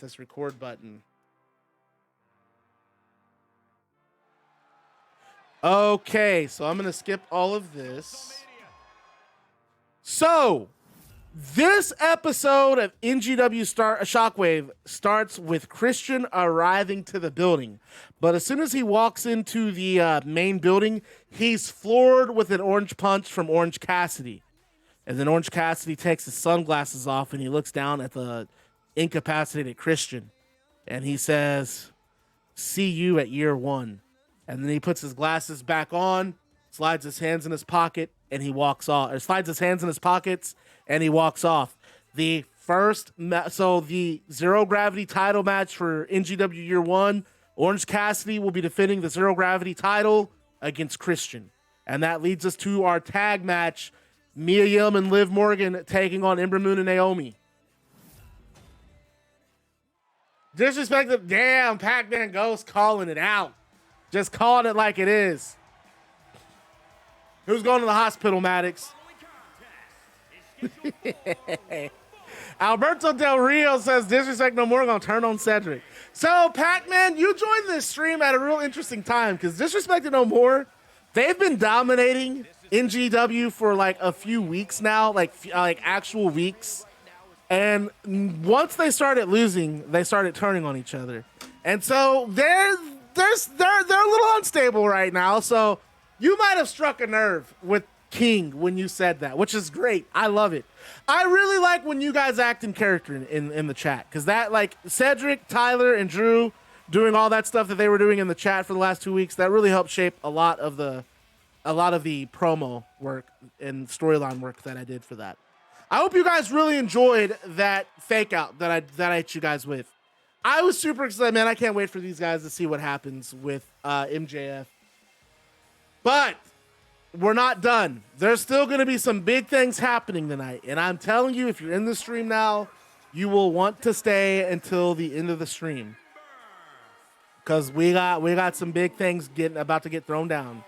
this record button. Okay, so I'm going to skip all of this. So, this episode of NGW Shockwave starts with Christian arriving to the building. But as soon as he walks into the main building, he's floored with an orange punch from Orange Cassidy. And then Orange Cassidy takes his sunglasses off and he looks down at the incapacitated Christian. And he says, "See you at year one." And then he puts his glasses back on, slides his hands in his pocket, and he walks off. Or slides his hands in his pockets, and he walks off. The Zero Gravity title match for NGW Year One, Orange Cassidy will be defending the Zero Gravity title against Christian. And that leads us to our tag match, Mia Yim and Liv Morgan taking on Ember Moon and Naomi. Disrespect, damn, Pac-Man Ghost calling it out. Just calling it like it is. Who's going to the hospital, Maddox? Alberto Del Rio says, "Disrespect no more, gonna turn on Cedric." So, Pac-Man, you joined this stream at a real interesting time because Disrespect no more, they've been dominating NGW for like a few weeks now, like actual weeks. And once they started losing, they started turning on each other. And so they're a little unstable right now. So you might have struck a nerve with King when you said that, which is great. I love it. I really like when you guys act in character in the chat, because that, like, Cedric, Tyler, and Drew doing all that stuff that they were doing in the chat for the last 2 weeks, that really helped shape a lot of the promo work and storyline work that I did for that. I hope you guys really enjoyed that fake out that I hit you guys with. I was super excited, man. I can't wait for these guys to see what happens with MJF. But we're not done. There's still going to be some big things happening tonight. And I'm telling you, if you're in the stream now, you will want to stay until the end of the stream, because we got some big things about to get thrown down.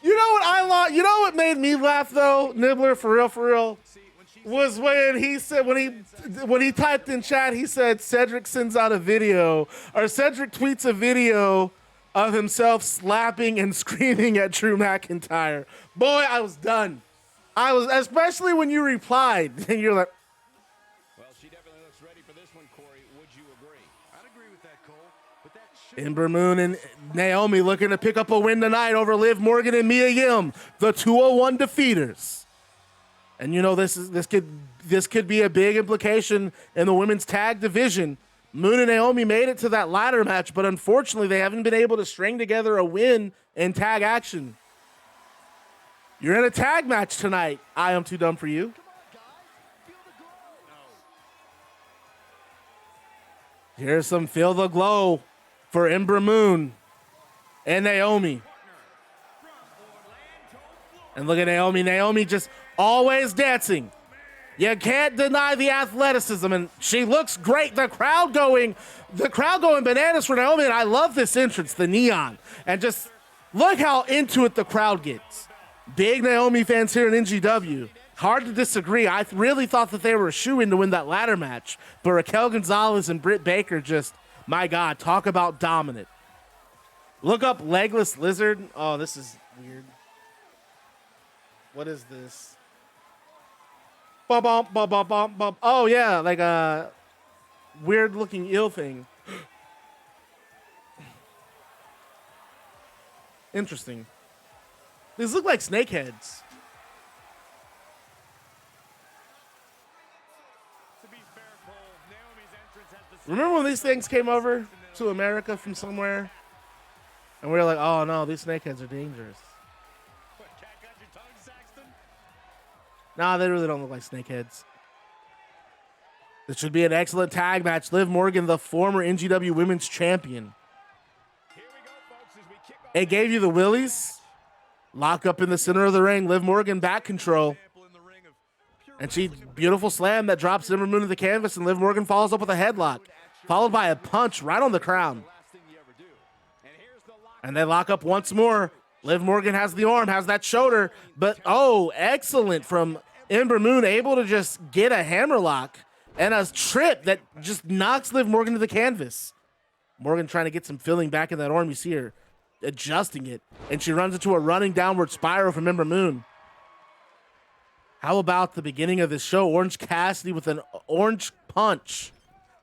You know what you know what made me laugh though, Nibbler, for real, was when he said, when he typed in chat, he said Cedric sends out a video, or Cedric tweets a video of himself slapping and screaming at Drew McIntyre. Boy, I was done. Especially when you replied and you're like, well, she definitely looks ready for this one, Corey. Would you agree? I'd agree with that, Cole. But that Ember Moon and Naomi looking to pick up a win tonight over Liv Morgan and Mia Yim, the 201 defeaters. And you know, this could be a big implication in the women's tag division. Moon and Naomi made it to that ladder match, but unfortunately they haven't been able to string together a win in tag action. You're in a tag match tonight. I am too dumb for you. Here's some Feel the Glow for Ember Moon and Naomi. And look at Naomi. Naomi just always dancing. You can't deny the athleticism, and she looks great. The crowd going bananas for Naomi, and I love this entrance, the neon. And just look how into it the crowd gets. Big Naomi fans here in NGW. Hard to disagree. I really thought that they were a shoo-in to win that ladder match, but Raquel Gonzalez and Britt Baker just, my God, talk about dominant. Look up Legless Lizard. Oh, this is weird. What is this? Oh, yeah, like a weird-looking eel thing. Interesting. These look like snake heads. Remember when these things came over to America from somewhere? And we were like, oh, no, these snake heads are dangerous. Nah, they really don't look like snakeheads. This should be an excellent tag match. Liv Morgan, the former NGW Women's Champion. It gave you the willies. Lock up in the center of the ring. Liv Morgan back control. And she, beautiful slam that drops Ember Moon to the canvas, and Liv Morgan follows up with a headlock, followed by a punch right on the crown. And they lock up once more. Liv Morgan has the arm, has that shoulder, but oh, excellent from Ember Moon, able to just get a hammerlock and a trip that just knocks Liv Morgan to the canvas. Morgan trying to get some filling back in that arm. You see her adjusting it, and she runs into a running downward spiral from Ember Moon. How about the beginning of this show? Orange Cassidy with an orange punch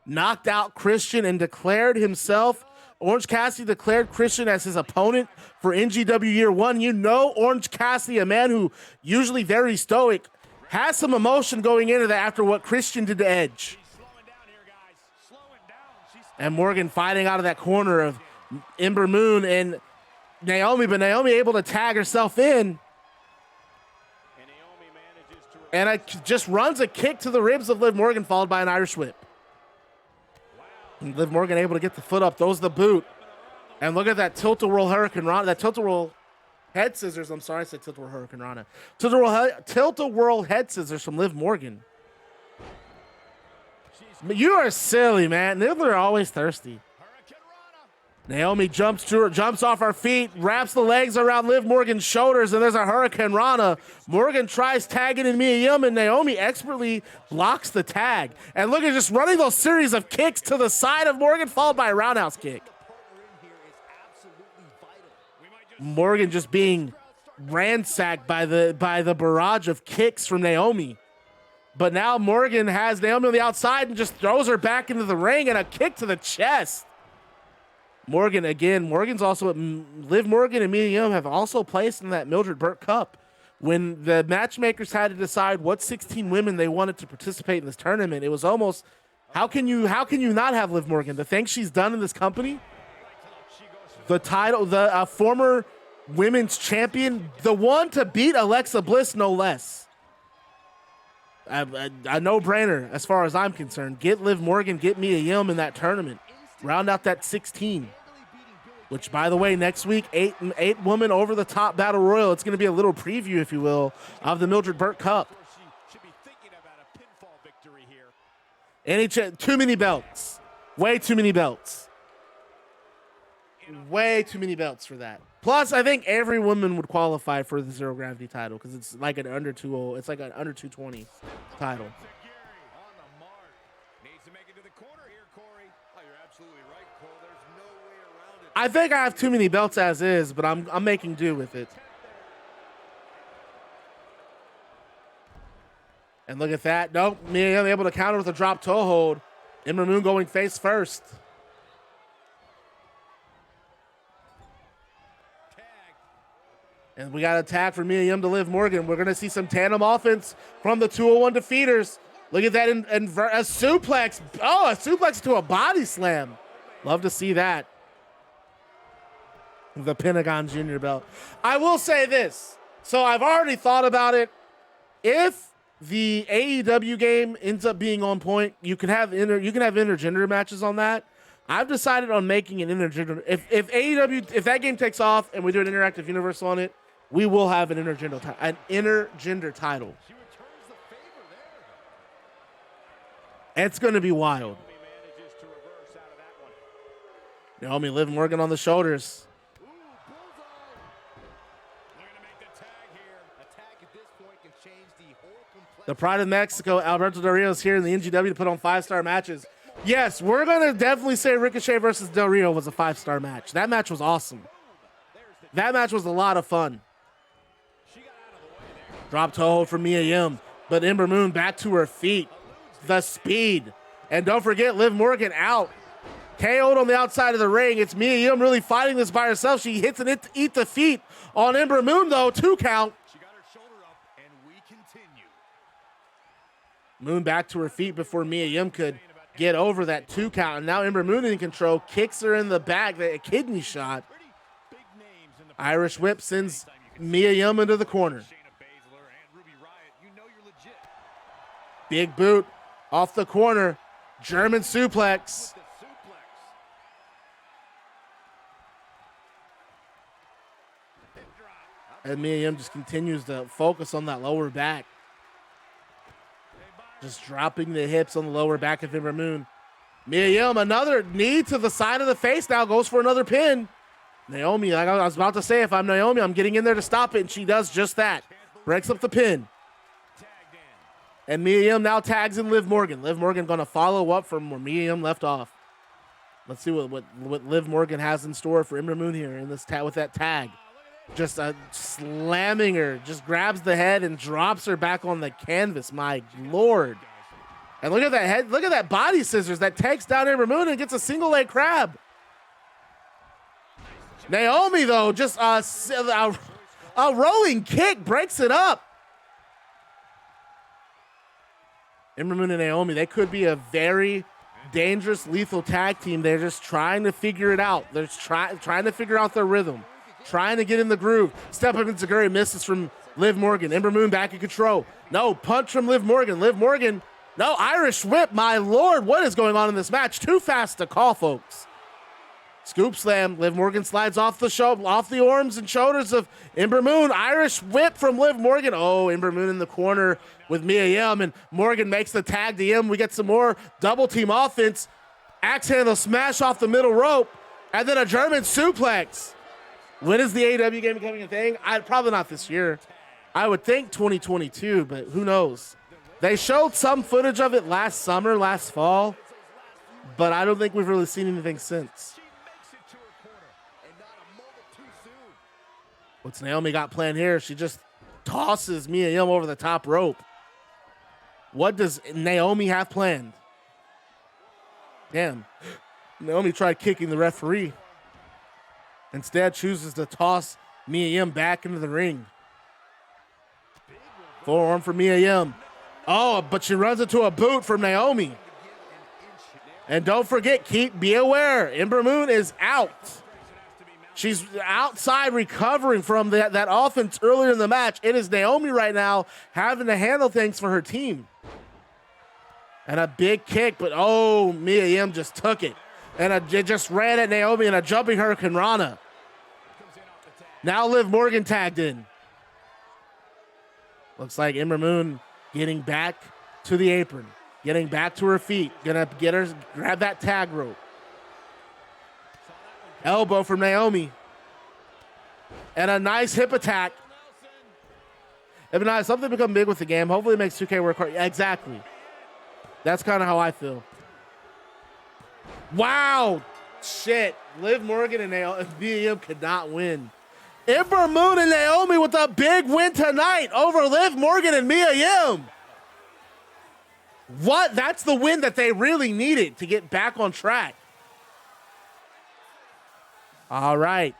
knocked out Christian and declared himself. Orange Cassidy declared Christian as his opponent for NGW Year One. You know Orange Cassidy, a man who usually very stoic, has some emotion going into that after what Christian did to Edge. And Morgan fighting out of that corner of Ember Moon and Naomi, but Naomi able to tag herself in. And just runs a kick to the ribs of Liv Morgan, followed by an Irish whip. And Liv Morgan able to get the foot up, throws the boot. And look at that tilt-a-whirl Hurricane Rana, that tilt-a-whirl head scissors. I'm sorry, I said tilt-a-whirl Hurricane Rana. Tilt-a-whirl head scissors from Liv Morgan. You are silly, man. They're always thirsty. Naomi jumps off her feet, wraps the legs around Liv Morgan's shoulders, and there's a Hurricane Rana. Morgan tries tagging in Mia Yim, and Naomi expertly blocks the tag. And look at just running those series of kicks to the side of Morgan, followed by a roundhouse kick. Morgan just being ransacked by the barrage of kicks from Naomi. But now Morgan has Naomi on the outside and just throws her back into the ring, and a kick to the chest. Morgan again. Morgan's also Liv Morgan and Mia Yim have also placed in that Mildred Burke Cup. When the matchmakers had to decide what 16 women they wanted to participate in this tournament, it was almost how can you not have Liv Morgan? The things she's done in this company, the title, the former women's champion, the one to beat Alexa Bliss, no less. A no-brainer as far as I'm concerned. Get Liv Morgan, get Mia Yim in that tournament. Round out that 16. Which, by the way, next week, eight woman over the top battle royal. It's going to be a little preview, if you will, of the Mildred Burke Cup. Too many belts. Way too many belts. Way too many belts for that. Plus, I think every woman would qualify for the Zero Gravity title because it's like an under 220. It's like an under 220 title. I think I have too many belts as is, but I'm making do with it. And look at that. Nope. Mia able to counter with a drop toe hold. Ember Moon going face first. And we got a tag for Mia Yim to Liv Morgan. We're going to see some tandem offense from the 201 defeaters. Look at that. A suplex. Oh, a suplex to a body slam. Love to see that. The Pentagon Junior belt. I will say this. So I've already thought about it. If the AEW game ends up being on point, you can have intergender matches on that. I've decided on making an intergender. If that game takes off and we do an interactive universe on it, we will have an intergender title. It's going to be wild. Naomi, Liv Morgan on the shoulders. The Pride of Mexico, Alberto Del Rio, is here in the NGW to put on 5-star matches. Yes, we're going to definitely say Ricochet versus Del Rio was a 5-star match. That match was awesome. That match was a lot of fun. Drop toe hold for Mia Yim, but Ember Moon back to her feet. The speed. And don't forget, Liv Morgan out. KO'd on the outside of the ring. It's Mia Yim really fighting this by herself. She hits an eat the feet on Ember Moon, though. 2 count. Moon back to her feet before Mia Yim could get over that 2 count. And now Ember Moon in control, kicks her in the back, a kidney shot. Irish whip sends Mia Yim into the corner. Big boot off the corner. German suplex. And Mia Yim just continues to focus on that lower back. Just dropping the hips on the lower back of Ember Moon. Mia Yim, another knee to the side of the face now, goes for another pin. Naomi, like I was about to say, if I'm Naomi, I'm getting in there to stop it, and she does just that. Breaks up the pin. And Mia Yim now tags in Liv Morgan. Liv Morgan going to follow up from where Mia Yim left off. Let's see what Liv Morgan has in store for Ember Moon here in this with that tag. Just slamming her, just grabs the head and drops her back on the canvas. My Lord. And look at that head, look at that body scissors that takes down Ember Moon and gets a single leg crab. Naomi, though, just a rolling kick breaks it up. Ember Moon and Naomi, they could be a very dangerous, lethal tag team. They're just trying to figure it out. They're trying to figure out their rhythm, trying to get in the groove. Step up into Guri, misses from Liv Morgan. Ember Moon back in control. No, punch from Liv Morgan. Liv Morgan, no, Irish whip. My Lord, what is going on in this match? Too fast to call, folks. Scoop slam. Liv Morgan slides off the arms and shoulders of Ember Moon. Irish whip from Liv Morgan. Oh, Ember Moon in the corner with Mia Yim, and Morgan makes the tag to Yim. We get some more double team offense. Axe handle smash off the middle rope, and then a German suplex. When is the AEW game becoming a thing? Probably not this year. I would think 2022, but who knows? They showed some footage of it last summer, last fall, but I don't think we've really seen anything since. What's Naomi got planned here? She just tosses Mia Yim over the top rope. What does Naomi have planned? Damn. Naomi tried kicking the referee. Instead chooses to toss Mia Yim back into the ring. Forearm for Mia Yim. Oh, but she runs into a boot from Naomi. And don't forget, be aware, Ember Moon is out. She's outside recovering from that offense earlier in the match. It is Naomi right now having to handle things for her team. And a big kick, but oh, Mia Yim just took it. And it just ran at Naomi in a jumping Hurricane Rana. Now Liv Morgan tagged in. Looks like Ember Moon getting back to the apron. Getting back to her feet. Gonna grab that tag rope. Elbow from Naomi. And a nice hip attack. It'd be nice. Something become big with the game. Hopefully it makes 2K work hard. Yeah, exactly. That's kind of how I feel. Wow. Shit. Liv Morgan and Naomi could not win. Ember Moon and Naomi with a big win tonight over Liv Morgan and Mia Yim. What? That's the win that they really needed to get back on track. All right.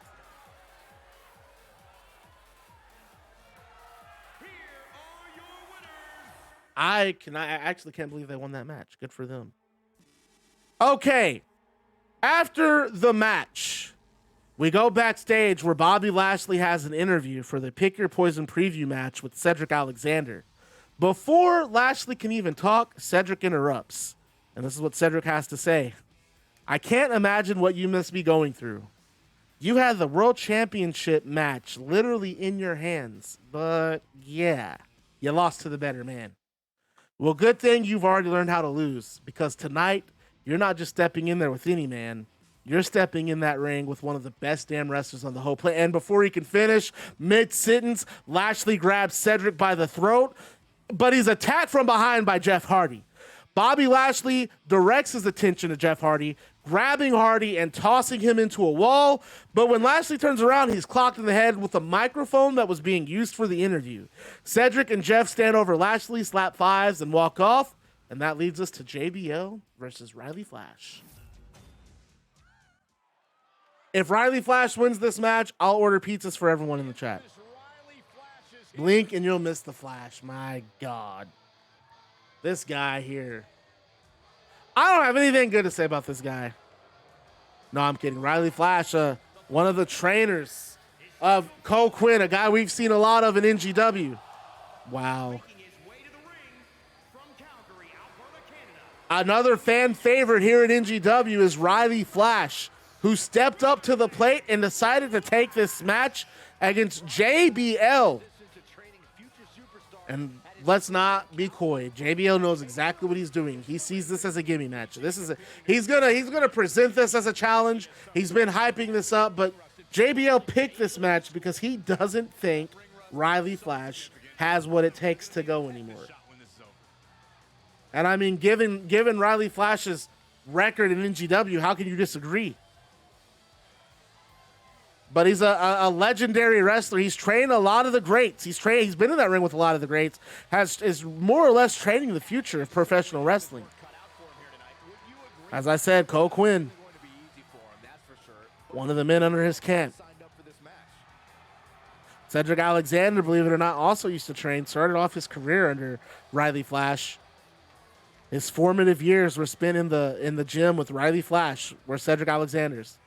I actually can't believe they won that match. Good for them. Okay. After the match, we go backstage where Bobby Lashley has an interview for the Pick Your Poison preview match with Cedric Alexander. Before Lashley can even talk, Cedric interrupts. And this is what Cedric has to say. I can't imagine what you must be going through. You had the World Championship match literally in your hands. But yeah, you lost to the better man. Well, good thing you've already learned how to lose, because tonight you're not just stepping in there with any man. You're stepping in that ring with one of the best damn wrestlers on the whole planet. And before he can finish, mid-sentence, Lashley grabs Cedric by the throat, but he's attacked from behind by Jeff Hardy. Bobby Lashley directs his attention to Jeff Hardy, grabbing Hardy and tossing him into a wall. But when Lashley turns around, he's clocked in the head with a microphone that was being used for the interview. Cedric and Jeff stand over Lashley, slap fives, and walk off. And that leads us to JBL versus Reilly Flash. If Reilly Flash wins this match, I'll order pizzas for everyone in the chat. Blink and you'll miss the Flash. My God. This guy here. I don't have anything good to say about this guy. No, I'm kidding. Reilly Flash, one of the trainers of Cole Quinn, a guy we've seen a lot of in NGW. Wow. Another fan favorite here at NGW is Reilly Flash, who stepped up to the plate and decided to take this match against JBL. And let's not be coy. JBL knows exactly what he's doing. He sees this as a gimme match. He's gonna present this as a challenge. He's been hyping this up, but JBL picked this match because he doesn't think Reilly Flash has what it takes to go anymore. And I mean, given Reilly Flash's record in NGW, how can you disagree? But he's a legendary wrestler. He's trained a lot of the greats. He's been in that ring with a lot of the greats. Is more or less training the future of professional wrestling. As I said, Cole Quinn, one of the men under his camp. Cedric Alexander, believe it or not, also used to train. Started off his career under Reilly Flash. His formative years were spent in the gym with Reilly Flash, where Cedric Alexander's.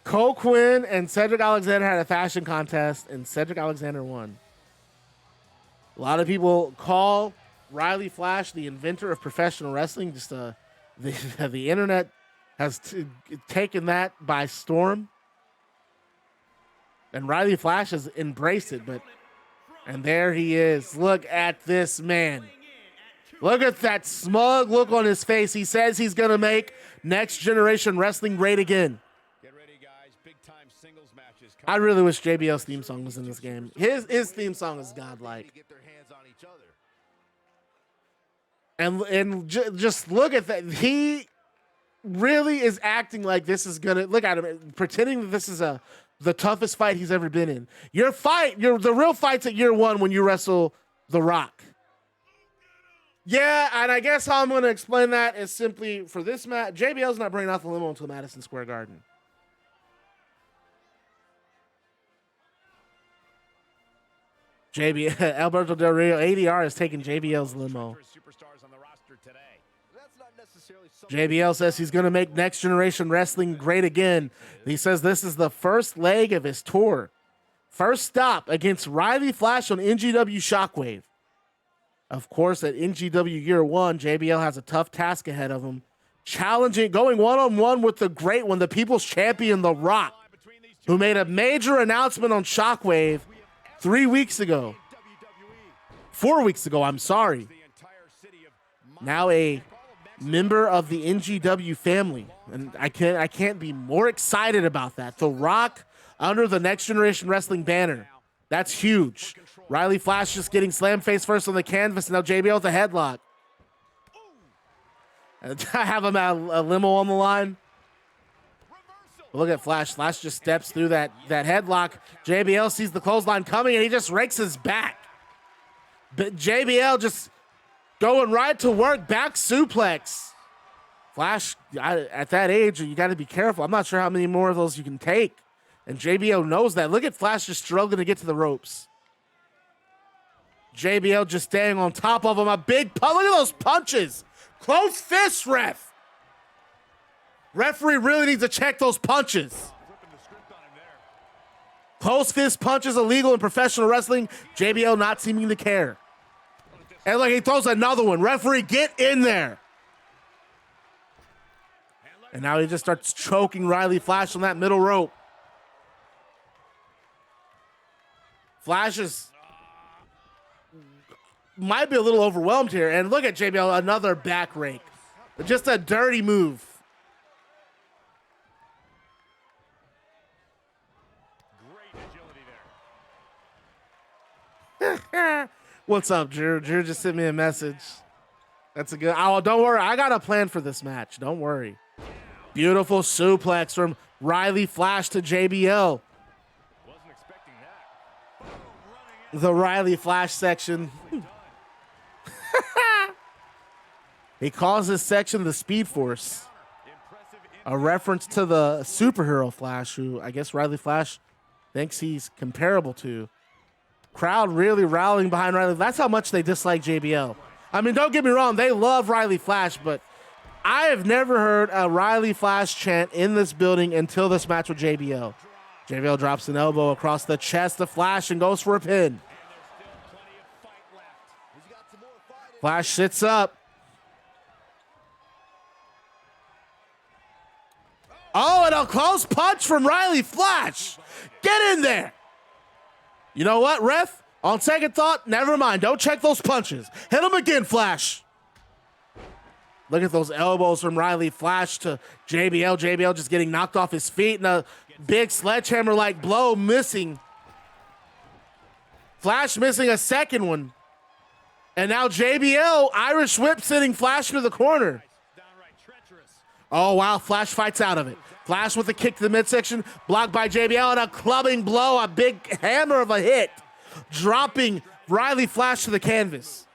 Cole Quinn and Cedric Alexander had a fashion contest, and Cedric Alexander won. A lot of people call Reilly Flash the inventor of professional wrestling. Just the internet has taken that by storm, and Reilly Flash has embraced it. And there he is. Look at this man. Look at that smug look on his face. He says he's gonna make next generation wrestling great again. I really wish JBL's theme song was in this game. His theme song is godlike. And just look at that. He really is acting like this is gonna, look at him, pretending that this is the toughest fight he's ever been in. The real fight's at year one when you wrestle The Rock. Yeah, and I guess how I'm gonna explain that is simply for this match, JBL's not bringing out the limo until Madison Square Garden. Alberto Del Rio, ADR is taking JBL's limo. JBL says he's going to make next generation wrestling great again. He says this is the first leg of his tour. First stop against Reilly Flash on NGW Shockwave. Of course, at NGW Year One, JBL has a tough task ahead of him. Challenging, going one-on-one with the great one, the People's Champion, The Rock, who made a major announcement on Shockwave 3 weeks ago. 4 weeks ago, I'm sorry. Now a member of the NGW family. And I can't be more excited about that. The Rock under the Next Generation Wrestling banner. That's huge. Reilly Flash just getting slammed face first on the canvas. And now JBL with a headlock. And I have him at a limo on the line. Look at Flash. Flash just steps through that headlock. JBL sees the clothesline coming, and he just rakes his back. But JBL just going right to work, back suplex. Flash, at that age, you got to be careful. I'm not sure how many more of those you can take. And JBL knows that. Look at Flash just struggling to get to the ropes. JBL just staying on top of him. A big punch. Look at those punches. Close fist, ref. Referee really needs to check those punches. Close fist punches illegal in professional wrestling. JBL not seeming to care. And look, he throws another one. Referee, get in there. And now he just starts choking Reilly Flash on that middle rope. Flash might be a little overwhelmed here. And look at JBL, another back rake. Just a dirty move. What's up, Drew? Drew just sent me a message. That's a good. Oh, don't worry. I got a plan for this match. Don't worry. Beautiful suplex from Reilly Flash to JBL. Wasn't expecting that. The Reilly Flash section. He calls this section the Speed Force. A reference to the superhero Flash, who I guess Reilly Flash thinks he's comparable to. Crowd really rallying behind Reilly. That's how much they dislike JBL. I mean, don't get me wrong. They love Reilly Flash, but I have never heard a Reilly Flash chant in this building until this match with JBL. JBL drops an elbow across the chest of Flash and goes for a pin. Flash sits up. Oh, and a close punch from Reilly Flash. Get in there. You know what, ref? On second thought, never mind. Don't check those punches. Hit him again, Flash. Look at those elbows from Reilly Flash to JBL. JBL just getting knocked off his feet, and a big sledgehammer-like blow missing. Flash missing a second one. And now JBL, Irish whip sending Flash into the corner. Oh, wow, Flash fights out of it. Flash with a kick to the midsection, blocked by JBL, and a clubbing blow, a big hammer of a hit, dropping Reilly Flash to the canvas.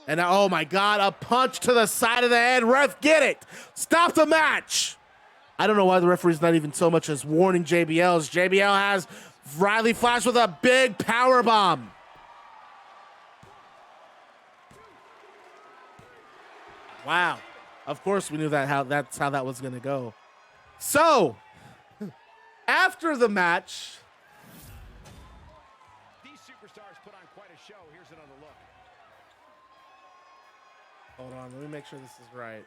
And now, oh my God, a punch to the side of the head. Ref, get it. Stop the match. I don't know why the referee's not even so much as warning JBL. As JBL has Reilly Flash with a big power bomb. Wow. Of course we knew that's how that was going to go. So, after the match, These superstars put on quite a show. Here's another look. hold on, let me make sure this is right.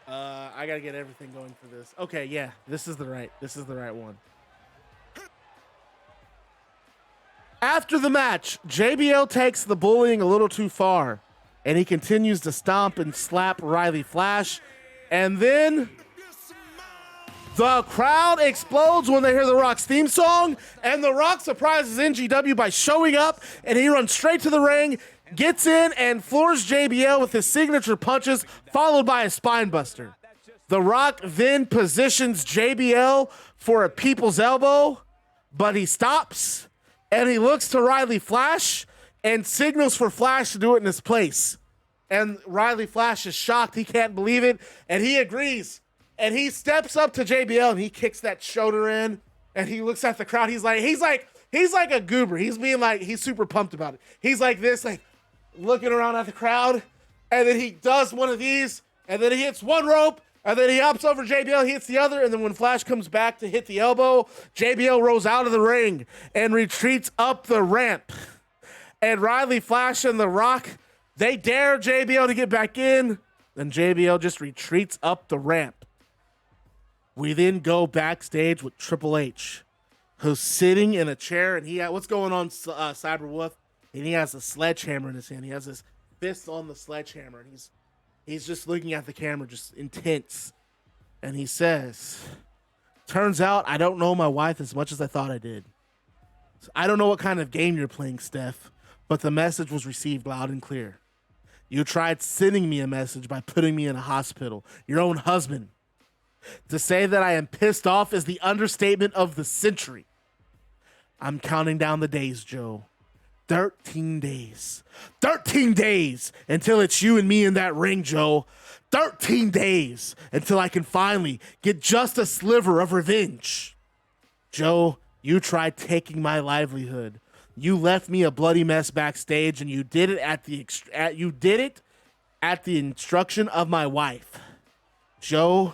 I gotta get everything going for this. Okay, yeah, this is the right one. After the match, JBL takes the bullying a little too far, and he continues to stomp and slap Reilly Flash, and then the crowd explodes when they hear The Rock's theme song, and The Rock surprises NGW by showing up, and he runs straight to the ring, gets in, and floors JBL with his signature punches, followed by a spine buster. The Rock then positions JBL for a people's elbow, but he stops, and he looks to Reilly Flash and signals for Flash to do it in his place. And Reilly Flash is shocked. He can't believe it, and he agrees. And he steps up to JBL and he kicks that shoulder in, and he looks at the crowd. He's like a goober. He's super pumped about it. He's like this, like looking around at the crowd, and then he does one of these, and then he hits one rope, and then he hops over JBL, he hits the other, and then when Flash comes back to hit the elbow, JBL rolls out of the ring and retreats up the ramp. And Reilly Flash and The Rock, they dare JBL to get back in, and JBL just retreats up the ramp. We then go backstage with Triple H, who's sitting in a chair, and what's going on, Cyberwolf? And he has a sledgehammer in his hand. He has his fist on the sledgehammer, and he's just looking at the camera, just intense. And he says, "Turns out I don't know my wife as much as I thought I did. I don't know what kind of game you're playing, Steph, but the message was received loud and clear. You tried sending me a message by putting me in a hospital, your own husband. To say that I am pissed off is the understatement of the century. I'm counting down the days, Joe. 13 days. 13 days until it's you and me in that ring, Joe. 13 days until I can finally get just a sliver of revenge. Joe, you tried taking my livelihood. You left me a bloody mess backstage, and you did it at the instruction of my wife. Joe,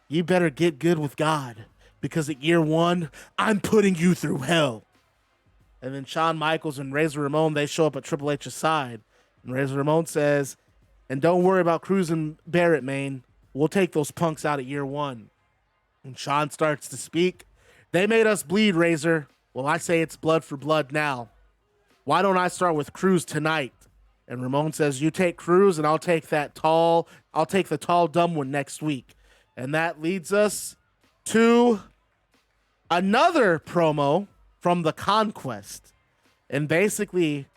you better get good with God, because at year one, I'm putting you through hell." And then Shawn Michaels and Razor Ramon, they show up at Triple H's side. And Razor Ramon says, "And don't worry about Cruz and Barrett, man. We'll take those punks out at year one." And Shawn starts to speak. "They made us bleed, Razor. Well, I say it's blood for blood now. Why don't I start with Cruz tonight?" And Ramon says, "You take Cruz, and I'll take the tall, dumb one next week." And that leads us to another promo from the Conquest. And basically,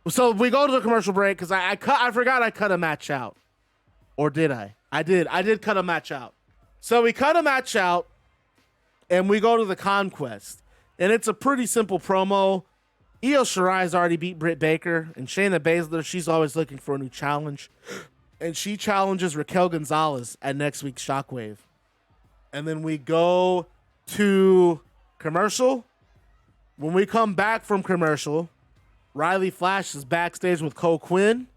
so we go to the commercial break because I forgot I cut a match out. Or did I? I did cut a match out. So we cut a match out and we go to the Conquest. And it's a pretty simple promo. Io Shirai's already beat Britt Baker, and Shayna Baszler, she's always looking for a new challenge. And she challenges Raquel Gonzalez at next week's Shockwave. And then we go to commercial. When we come back from commercial, Reilly Flash is backstage with Cole Quinn,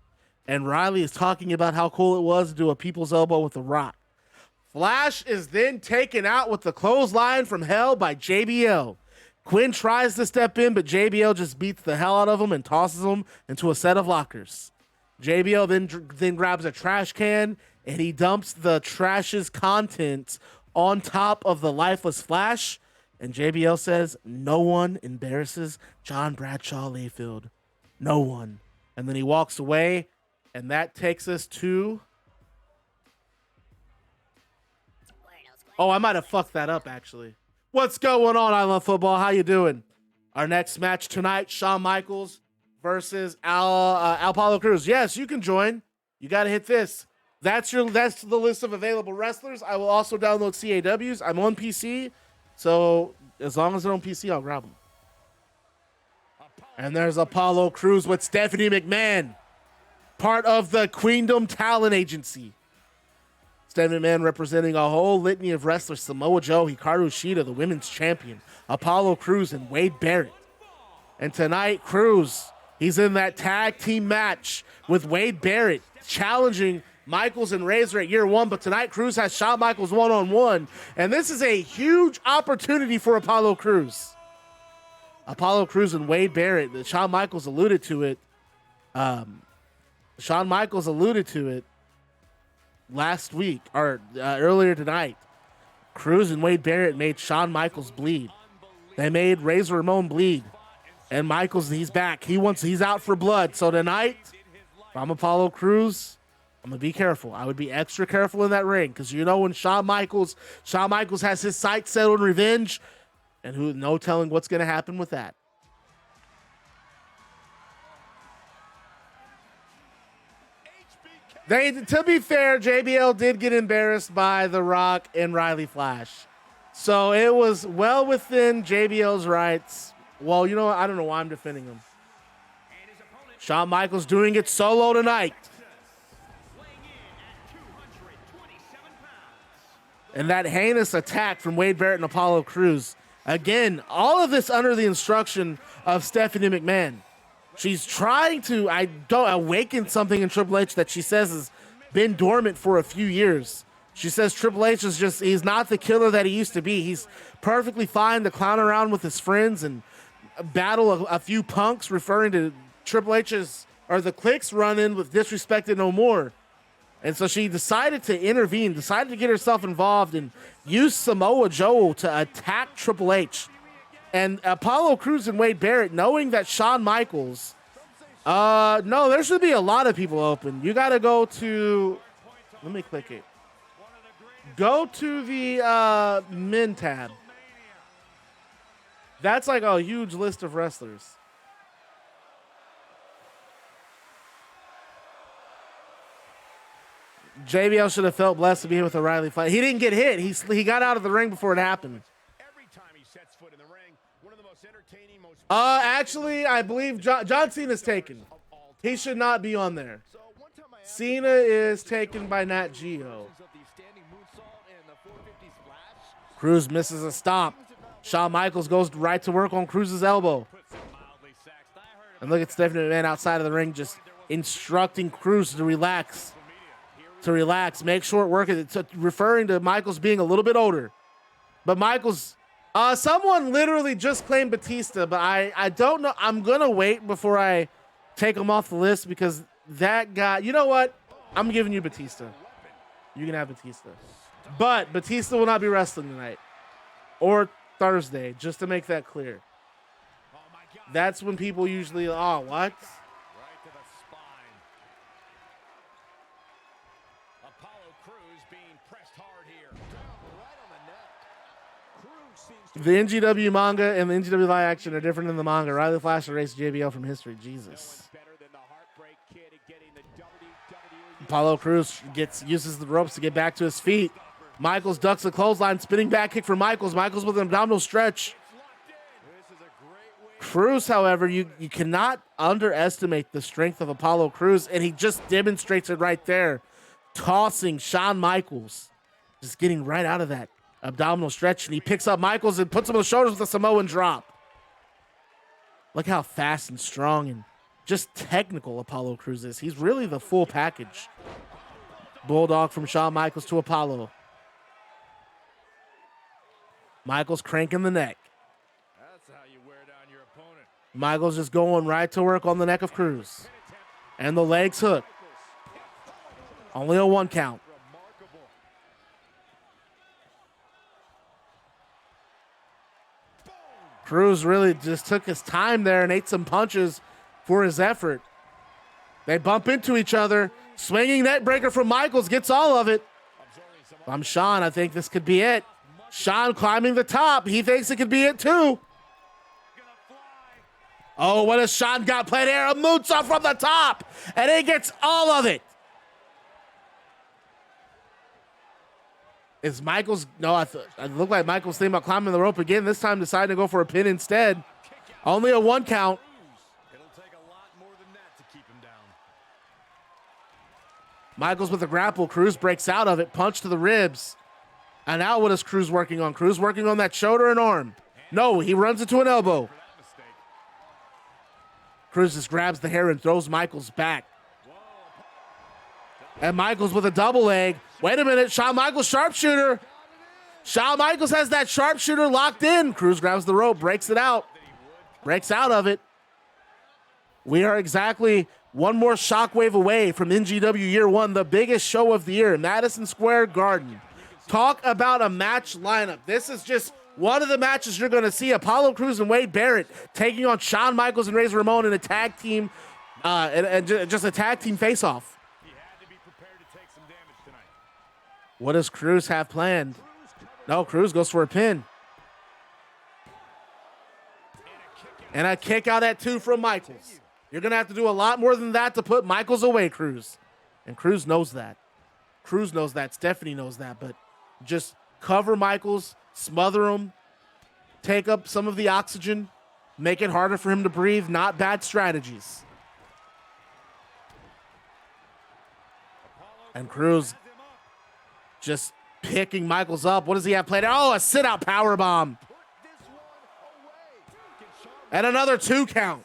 and Reilly is talking about how cool it was to do a people's elbow with The Rock. Flash is then taken out with the clothesline from hell by JBL. Quinn tries to step in, but JBL just beats the hell out of him and tosses him into a set of lockers. JBL then grabs a trash can, and he dumps the trash's contents on top of the lifeless Flash. And JBL says, "No one embarrasses John Bradshaw Layfield. No one." And then he walks away, and that takes us to Oh, I might have fucked that up, actually. What's going on, I Love Football? How you doing? Our next match tonight, Shawn Michaels versus Apollo Crews. Yes, you can join. You got to hit this. That's the list of available wrestlers. I will also download CAWs. I'm on PC, so as long as they're on PC, I'll grab them. And there's Apollo Crews with Stephanie McMahon, part of the Queendom Talent Agency. Stephanie McMahon representing a whole litany of wrestlers: Samoa Joe, Hikaru Shida, the women's champion, Apollo Crews, and Wade Barrett. And tonight, Crews, he's in that tag team match with Wade Barrett, challenging Michaels and Razor at Year One. But tonight, Crews has Shawn Michaels one-on-one, and this is a huge opportunity for Apollo Crews. Apollo Crews and Wade Barrett. Shawn Michaels alluded to it. Shawn Michaels alluded to it last week, or earlier tonight. Crews and Wade Barrett made Shawn Michaels bleed. They made Razor Ramon bleed. And Michaels, he's back. He's out for blood. So tonight, if I'm Apollo Crews, I'm going to be careful. I would be extra careful in that ring, because you know when Shawn Michaels has his sights set on revenge, and no telling what's going to happen with that. To be fair, JBL did get embarrassed by The Rock and Reilly Flash. So it was well within JBL's rights. Well, you know what? I don't know why I'm defending him. Shawn Michaels doing it solo tonight. And that heinous attack from Wade Barrett and Apollo Crews. Again, all of this under the instruction of Stephanie McMahon. She's trying to awaken something in Triple H that she says has been dormant for a few years. She says Triple H he's not the killer that he used to be. He's perfectly fine to clown around with his friends and battle a few punks, referring to Triple H's or the Clique's run-in with Disrespected No More. And so she decided to intervene, decided to get herself involved and use Samoa Joe to attack Triple H. And Apollo Crews and Wade Barrett, knowing that Shawn Michaels, no, there should be a lot of people open. You got to go to, let me click it. Go to the men tab. That's like a huge list of wrestlers. JBL should have felt blessed to be with a Reilly Flash. He didn't get hit. He got out of the ring before it happened. Every time he sets foot in the ring, one of the most entertaining, actually, I believe John Cena's taken. He should not be on there. Cena is taken by Nat Geo. Crews misses a stomp. Shawn Michaels goes right to work on Crews's elbow. And look at Stephanie McMahon outside of the ring just instructing Crews to relax. Make short work of it, referring to Michaels being a little bit older. But Michaels, someone literally just claimed Batista, but I don't know. I'm going to wait before I take him off the list, because that guy, you know what? I'm giving you Batista. You can have Batista. But Batista will not be wrestling tonight or Thursday, just to make that clear. That's when people usually, what? The NGW manga and the NGW live action are different than the manga. Reilly Flash erased JBL from history. Jesus. Apollo Crews uses the ropes to get back to his feet. Michaels ducks a clothesline, spinning back kick for Michaels. Michaels with an abdominal stretch. Crews, however, you cannot underestimate the strength of Apollo Crews, and he just demonstrates it right there, tossing Shawn Michaels, just getting right out of that abdominal stretch, and he picks up Michaels and puts him on the shoulders with a Samoan drop. Look how fast and strong and just technical Apollo Crews is. He's really the full package. Bulldog from Shawn Michaels to Apollo. Michaels cranking the neck. That's how you wear down your opponent. Michaels just going right to work on the neck of Crews. And the legs hook. Only a 1 count. Crews really just took his time there and ate some punches for his effort. They bump into each other. Swinging net breaker from Michaels, gets all of it. If I'm Shawn, I think this could be it. Shawn climbing the top. He thinks it could be it too. Oh, what has Shawn got played here? A moonsault from the top. And he gets all of it. Is Michaels? No, it looked like Michaels thinking about climbing the rope again. This time deciding to go for a pin instead. Only a 1 count. It'll take a lot more than that to keep him down. Michaels with a grapple. Cruz breaks out of it. Punch to the ribs. And now what is Cruz working on? Cruz working on that shoulder and arm. No, he runs into an elbow. Cruz just grabs the hair and throws Michaels back. And Michaels with a double leg. Wait a minute, Shawn Michaels sharpshooter. Shawn Michaels has that sharpshooter locked in. Cruz grabs the rope, breaks it out. Breaks out of it. We are exactly one more Shockwave away from NGW Year One, the biggest show of the year, Madison Square Garden. Talk about a match lineup. This is just one of the matches you're going to see. Apollo Crews and Wade Barrett taking on Shawn Michaels and Razor Ramon in a tag team, and just a tag team face-off. What does Cruz have planned? No, Cruz goes for a pin. And a kick out at 2 from Michaels. You're going to have to do a lot more than that to put Michaels away, Cruz. And Cruz knows that. Cruz knows that. Stephanie knows that. But just cover Michaels, smother him, take up some of the oxygen, make it harder for him to breathe. Not bad strategies. And Cruz just picking Michaels up. What does he have played? Oh, a sit-out powerbomb. And another 2 count.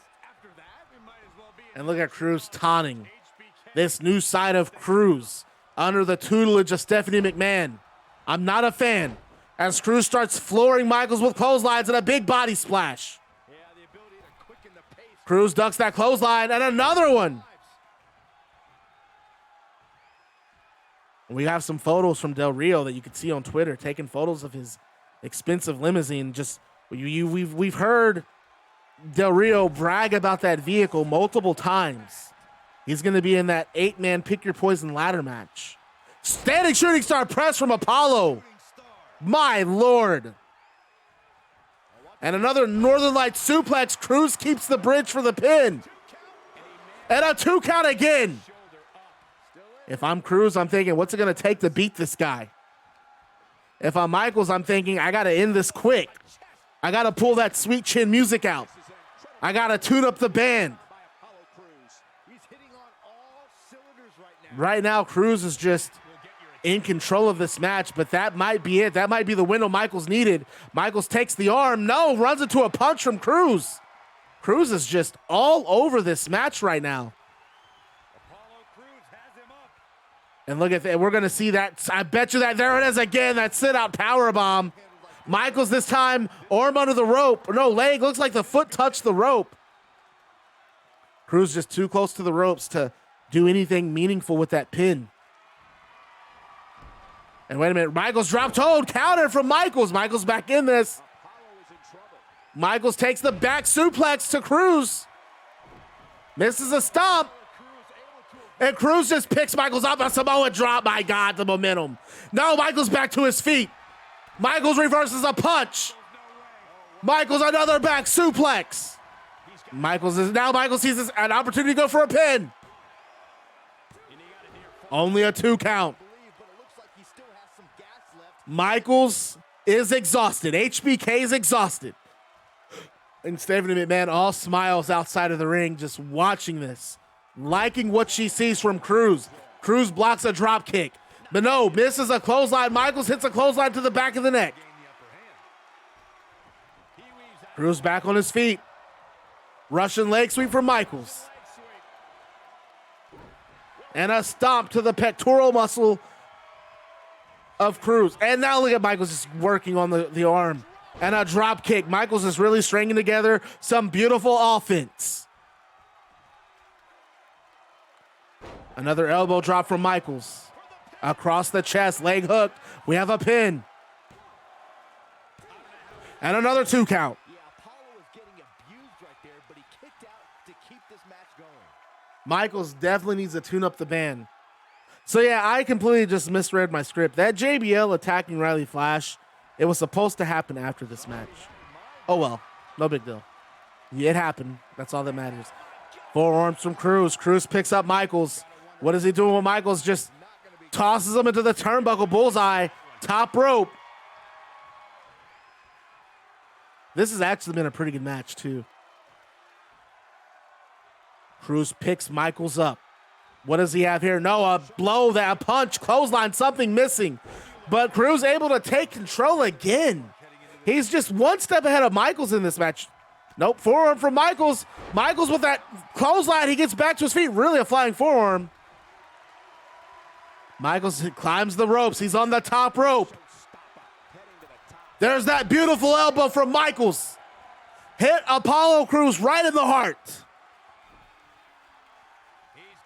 And look at Cruz taunting this new side of Cruz under the tutelage of Stephanie McMahon. I'm not a fan. As Cruz starts flooring Michaels with clotheslines and a big body splash. Cruz ducks that clothesline and another one. We have some photos from Del Rio that you can see on Twitter, taking photos of his expensive limousine. Just we've heard Del Rio brag about that vehicle multiple times. He's going to be in that 8-man pick your poison ladder match. Standing shooting star press from Apollo. My Lord. And another Northern Lights suplex. Cruz keeps the bridge for the pin. And a 2 count again. If I'm Cruz, I'm thinking, what's it going to take to beat this guy? If I'm Michaels, I'm thinking, I got to end this quick. I got to pull that sweet chin music out. I got to tune up the band. Right now, Cruz is just in control of this match, but that might be it. That might be the window Michaels needed. Michaels takes the arm. No, runs into a punch from Cruz. Cruz is just all over this match right now. And look at that. We're going to see that. I bet you that. There it is again. That sit-out powerbomb. Michaels this time, arm under the rope. No, leg. Looks like the foot touched the rope. Cruz just too close to the ropes to do anything meaningful with that pin. And wait a minute. Michaels dropped hold. Counter from Michaels. Michaels back in this. Michaels takes the back suplex to Cruz. Misses a stomp. And Cruz just picks Michaels up. A Samoa drop. My God, the momentum. No, Michaels back to his feet. Michaels reverses a punch. Michaels another back suplex. Michaels sees an opportunity to go for a pin. Only a 2 count. Michaels is exhausted. HBK is exhausted. And Stephanie McMahon all smiles outside of the ring just watching this. Liking what she sees from Cruz. Cruz blocks a drop kick. But no, misses a clothesline. Michaels hits a clothesline to the back of the neck. Cruz back on his feet. Russian leg sweep from Michaels. And a stomp to the pectoral muscle of Cruz. And now look at Michaels just working on the arm. And a drop kick. Michaels is really stringing together some beautiful offense. Another elbow drop from Michaels. Across the chest, leg hooked. We have a pin. And another 2 count. Michaels definitely needs to tune up the band. So yeah, I completely just misread my script. That JBL attacking Reilly Flash, it was supposed to happen after this match. Oh well, no big deal. It happened. That's all that matters. Forearms from Cruz. Cruz picks up Michaels. What is he doing with Michaels? Just tosses him into the turnbuckle bullseye. Top rope. This has actually been a pretty good match too. Cruz picks Michaels up. What does he have here? No, a blow, that punch, clothesline, something missing. But Cruz able to take control again. He's just one step ahead of Michaels in this match. Nope, forearm from Michaels. Michaels with that clothesline, he gets back to his feet. Really a flying forearm. Michaels climbs the ropes. He's on the top rope. There's that beautiful elbow from Michaels. Hit Apollo Crews right in the heart.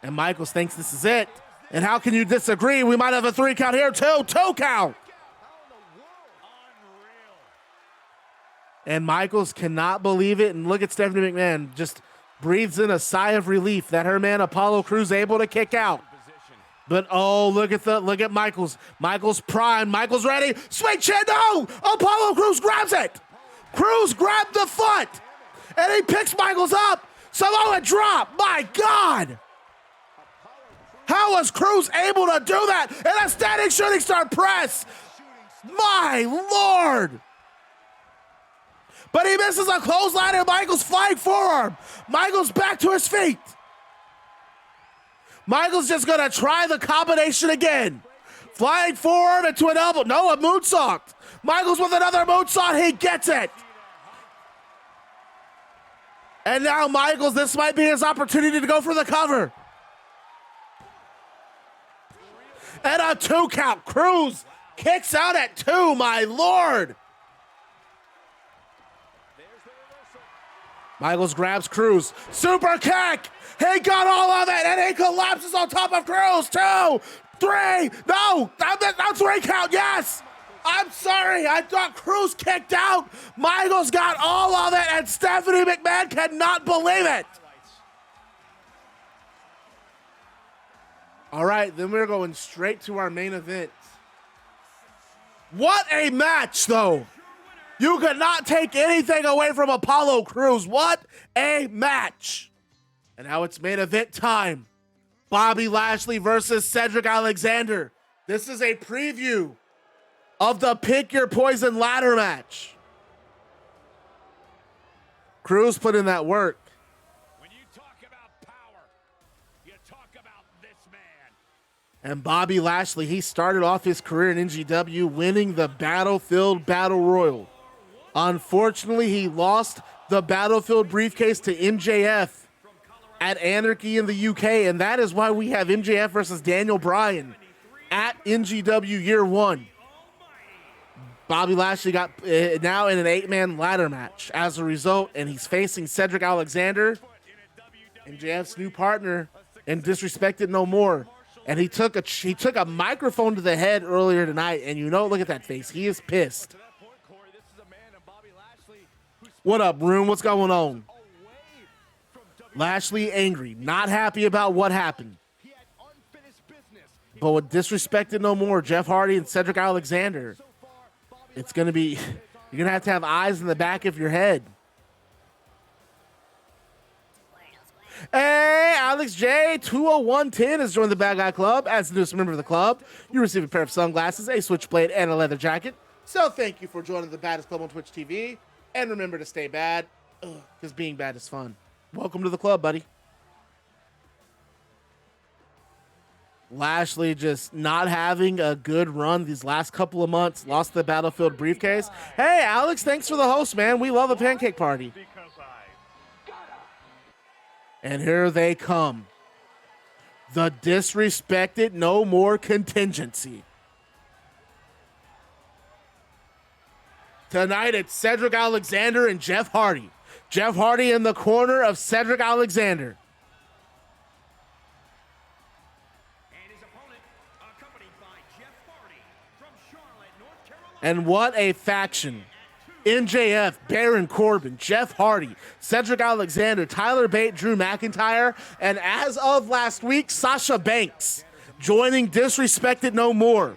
And Michaels thinks this is it. And how can you disagree? We might have a 3 count here too. 2 count. And Michaels cannot believe it. And look at Stephanie McMahon. Just breathes in a sigh of relief that her man Apollo Crews able to kick out. But oh, look at Michaels. Michaels prime. Michaels ready. Sweet chin. No! Apollo Crews grabs it. Crews grabbed the foot. And he picks Michaels up. Samoa drop. My God. How was Crews able to do that? And a standing shooting star press. My Lord. But he misses a clothesline and Michaels flying forearm. Michaels back to his feet. Michaels just gonna try the combination again. Flying forearm into an elbow. No, a moonsault. Michaels with another moonsault. He gets it. And now Michaels, this might be his opportunity to go for the cover. And a 2 count. Crews kicks out at 2, my Lord. Michaels grabs Crews. Super kick. He got all of it, and he collapses on top of Crews. 2, 3. No, that's 3 count. Yes. I'm sorry. I thought Crews kicked out. Michaels got all of it, and Stephanie McMahon cannot believe it. All right, then we're going straight to our main event. What a match, though. You could not take anything away from Apollo Crews. What a match. And now it's main event time. Bobby Lashley versus Cedric Alexander. This is a preview of the Pick Your Poison ladder match. Crews put in that work. When you talk about power, you talk about this man. And Bobby Lashley, he started off his career in NGW winning the Battlefield Battle Royal. Unfortunately, he lost the Battlefield briefcase to MJF at Anarchy in the UK, and that is why we have MJF versus Daniel Bryan at NGW Year One. Bobby Lashley got now in an 8-man ladder match as a result, and he's facing Cedric Alexander, MJF's new partner, and Disrespected No More. And he took a microphone to the head earlier tonight, and you know, look at that face. He is pissed. What up, Room? What's going on? Lashley angry, not happy about what happened. But with Disrespected No More, Jeff Hardy and Cedric Alexander, it's going to be, you're going to have eyes in the back of your head. Hey, Alex J, 20110 has joined the Bad Guy Club. As the newest member of the club, you receive a pair of sunglasses, a switchblade, and a leather jacket. So thank you for joining the Baddest Club on Twitch TV. And remember to stay bad, because being bad is fun. Welcome to the club, buddy. Lashley just not having a good run these last couple of months. Lost the Battlefield briefcase. Hey, Alex, thanks for the host, man. We love a pancake party. And here they come. The Disrespected No More contingency. Tonight, it's Cedric Alexander and Jeff Hardy. Jeff Hardy in the corner of Cedric Alexander. And his opponent, accompanied by Jeff Hardy from Charlotte, North Carolina. And what a faction. MJF, Baron Corbin, Jeff Hardy, Cedric Alexander, Tyler Bate, Drew McIntyre, and as of last week, Sasha Banks joining Disrespected No More.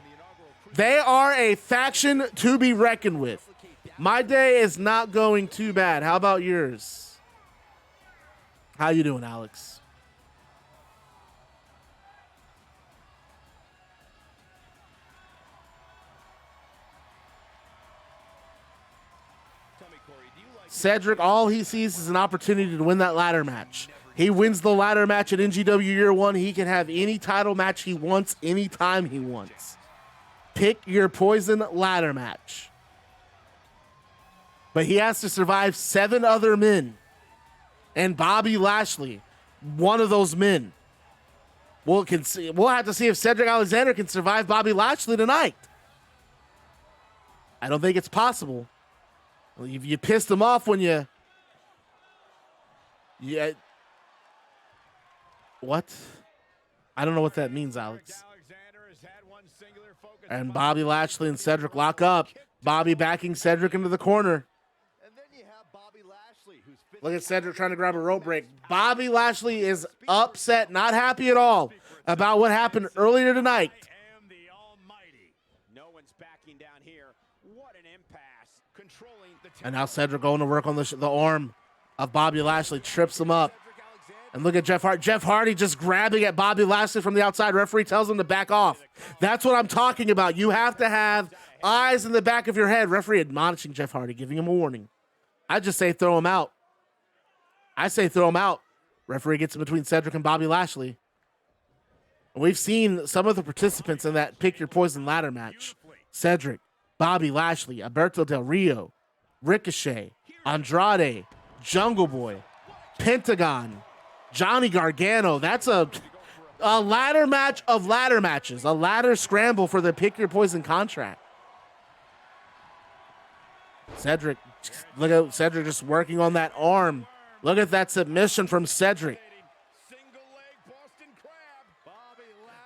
They are a faction to be reckoned with. My day is not going too bad. How about yours? How you doing, Alex? Cedric, all he sees is an opportunity to win that ladder match. He wins the ladder match at NGW Year One. He can have any title match he wants, anytime he wants. Pick your poison ladder match. But he has to survive 7 other men. And Bobby Lashley, one of those men. We'll have to see if Cedric Alexander can survive Bobby Lashley tonight. I don't think it's possible. You pissed him off when you... Yeah. What? I don't know what that means, Alex. And Bobby Lashley and Cedric lock up. Bobby backing Cedric into the corner. Look at Cedric trying to grab a rope break. Bobby Lashley is upset, not happy at all about what happened earlier tonight. And now Cedric going to work on the arm of Bobby Lashley, trips him up. And look at Jeff Hardy. Jeff Hardy just grabbing at Bobby Lashley from the outside. Referee tells him to back off. That's what I'm talking about. You have to have eyes in the back of your head. Referee admonishing Jeff Hardy, giving him a warning. I just say throw him out. I say throw him out. Referee gets in between Cedric and Bobby Lashley. And we've seen some of the participants in that Pick Your Poison ladder match. Cedric, Bobby Lashley, Alberto Del Rio, Ricochet, Andrade, Jungle Boy, Pentagon, Johnny Gargano. That's a ladder match of ladder matches. A ladder scramble for the Pick Your Poison contract. Cedric, look at Cedric just working on that arm. Look at that submission from Cedric.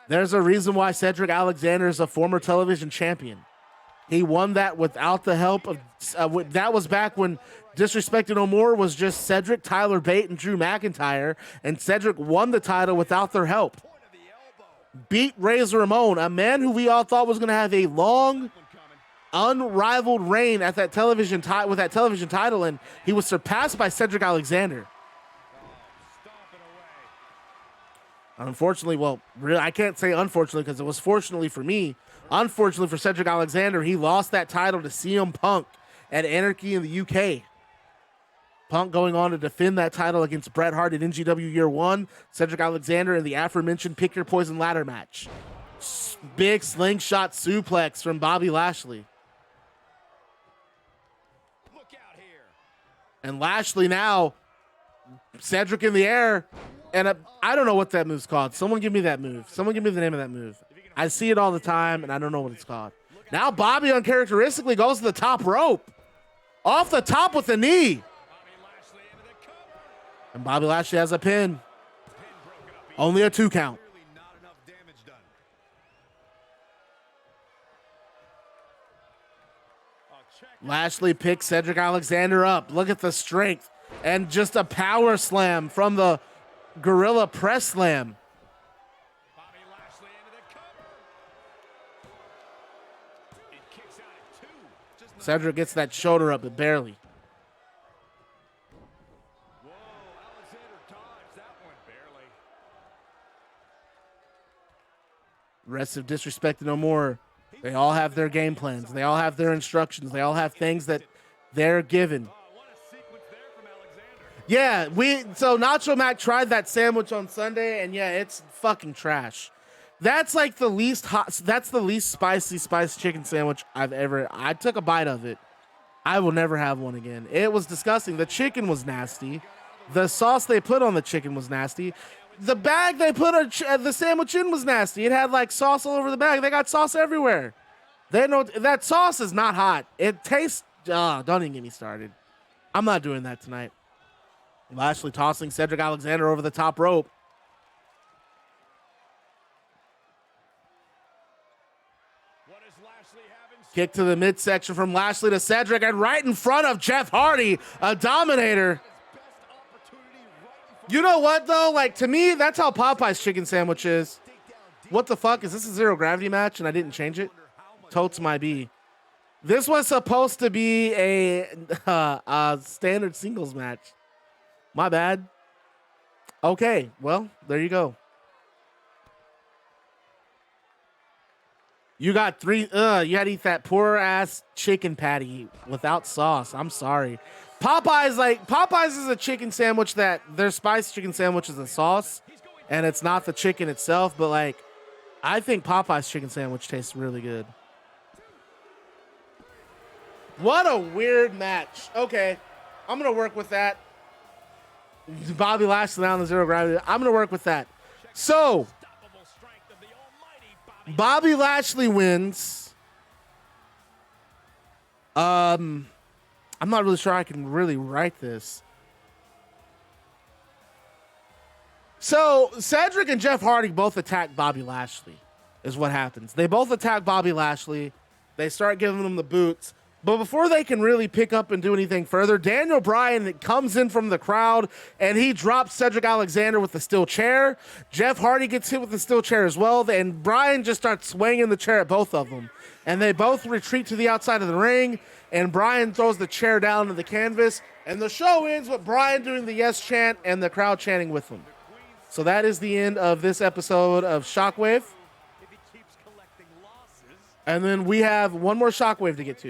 There's a reason why Cedric Alexander is a former television champion. He won that without the help of, that was back when Disrespected No More was just Cedric, Tyler Bate, and Drew McIntyre, and Cedric won the title without their help. Beat Razor Ramon, a man who we all thought was going to have a long, unrivaled reign at that television with that television title, and he was surpassed by Cedric Alexander. Unfortunately, well, really, I can't say unfortunately because it was fortunately for me. Unfortunately for Cedric Alexander, he lost that title to CM Punk at Anarchy in the UK. Punk going on to defend that title against Bret Hart at NGW Year One. Cedric Alexander in the aforementioned Pick Your Poison ladder match. Big slingshot suplex from Bobby Lashley. And Lashley now, Cedric in the air, and I don't know what that move's called. Someone give me that move. Someone give me the name of that move. I see it all the time, and I don't know what it's called. Now Bobby uncharacteristically goes to the top rope. Off the top with the knee. And Bobby Lashley has a pin. Only a 2 count. Lashley picks Cedric Alexander up. Look at the strength. And just a power slam from the Gorilla Press Slam. Cedric gets that shoulder up, but barely. Rest of Disrespected No More. They all have their game plans. They all have their instructions. They all have things that they're given. Yeah, so Nacho Mac tried that sandwich on Sunday, and yeah, it's fucking trash. That's like the least hot. That's the least spicy chicken sandwich I took a bite of it. I will never have one again. It was disgusting. The chicken was nasty. The sauce they put on the chicken was nasty. The bag they put the sandwich in was nasty. It had like sauce all over the bag. They got sauce everywhere. They know that sauce is not hot. It tastes. Don't even get me started. I'm not doing that tonight. Lashley tossing Cedric Alexander over the top rope. Kick to the midsection from Lashley to Cedric, and right in front of Jeff Hardy, a Dominator. You know what, though? Like, to me, that's how Popeye's chicken sandwich is. What the fuck? Is this a zero gravity match and I didn't change it? Totes might be. This was supposed to be a standard singles match. My bad. Okay, well, there you go. You got three. You had to eat that poor ass chicken patty without sauce. I'm sorry. Popeyes is a chicken sandwich that their spicy chicken sandwich is a sauce, and it's not the chicken itself. But like, I think Popeye's chicken sandwich tastes really good. What a weird match. Okay, I'm gonna work with that. Bobby Lashley down the zero gravity. I'm gonna work with that. So. Bobby Lashley wins. I'm not really sure I can really write this. So Cedric and Jeff Hardy both attack Bobby Lashley is what happens. They both attack Bobby Lashley. They start giving him the boots. But before they can really pick up and do anything further, Daniel Bryan comes in from the crowd and he drops Cedric Alexander with the steel chair. Jeff Hardy gets hit with the steel chair as well. And Bryan just starts swinging the chair at both of them. And they both retreat to the outside of the ring. And Bryan throws the chair down to the canvas. And the show ends with Bryan doing the yes chant and the crowd chanting with him. So that is the end of this episode of Shockwave. And then we have one more Shockwave to get to.